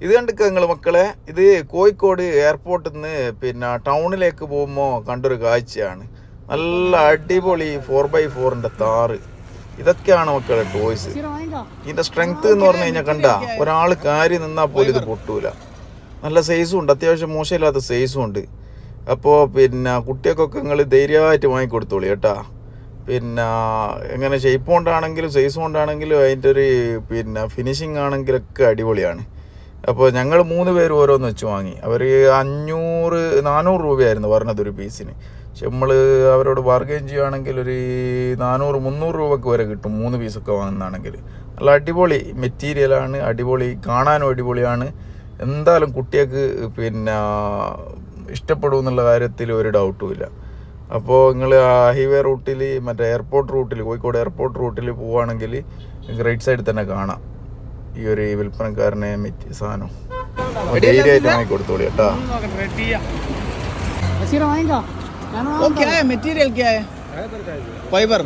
ഇത് കണ്ടിക്ക നിങ്ങൾ മക്കളെ, ഇത് കോഴിക്കോട് എയർപോർട്ടിൽ നിന്ന് പിന്നെ ടൗണിലേക്ക് പോകുമ്പോൾ കണ്ടൊരു കാഴ്ചയാണ്. നല്ല അടിപൊളി 4x4 താറ്. ഇതൊക്കെയാണ് മക്കളെ ടോയ്സ്. ഇതിൻ്റെ സ്ട്രെങ്ത് എന്ന് പറഞ്ഞു കഴിഞ്ഞാൽ കണ്ട ഒരാൾ കാരി നിന്നാൽ പോലും ഇത് പൊട്ടൂല. നല്ല സൈസും ഉണ്ട്, അത്യാവശ്യം മോശമില്ലാത്ത സൈസും ഉണ്ട്. അപ്പോൾ പിന്നെ കുട്ടികൾക്കൊക്കെ നിങ്ങൾ ധൈര്യമായിട്ട് വാങ്ങിക്കൊടുത്തോളി കേട്ടാ. പിന്നെ എങ്ങനെ ഷേപ്പ് കൊണ്ടാണെങ്കിലും സൈസ് കൊണ്ടാണെങ്കിലും അതിൻ്റെ ഒരു പിന്നെ ഫിനിഷിങ് ആണെങ്കിലൊക്കെ അടിപൊളിയാണ്. അപ്പോൾ ഞങ്ങൾ 3 പേര് ഓരോന്ന് വെച്ച് വാങ്ങി. അവർ 400 രൂപയായിരുന്നു പറഞ്ഞതൊരു പീസിന്. പക്ഷെ നമ്മൾ അവരോട് ബാർഗെയിൻ ചെയ്യുകയാണെങ്കിൽ ഒരു 400-300 രൂപക്ക് വരെ കിട്ടും 3 പീസൊക്കെ വാങ്ങുന്നതാണെങ്കിൽ. നല്ല അടിപൊളി മെറ്റീരിയലാണ്, അടിപൊളി, കാണാനും അടിപൊളിയാണ്. എന്തായാലും കുട്ടികൾക്ക് പിന്നെ ഇഷ്ടപ്പെടും എന്നുള്ള കാര്യത്തിൽ ഒരു ഡൗട്ടും ഇല്ല. അപ്പോൾ നിങ്ങൾ ഹൈവേ റൂട്ടിൽ മറ്റേ എയർപോർട്ട് റൂട്ടിൽ കോഴിക്കോട് എയർപോർട്ട് റൂട്ടിൽ പോവുകയാണെങ്കിൽ റൈറ്റ് സൈഡിൽ തന്നെ കാണാം ഈ ഒരു വിൽപ്പനക്കാരനെ സാധനം. ധൈര്യമായിട്ട് വാങ്ങിക്കൊടുത്തോളി കേട്ടാ. Material fibre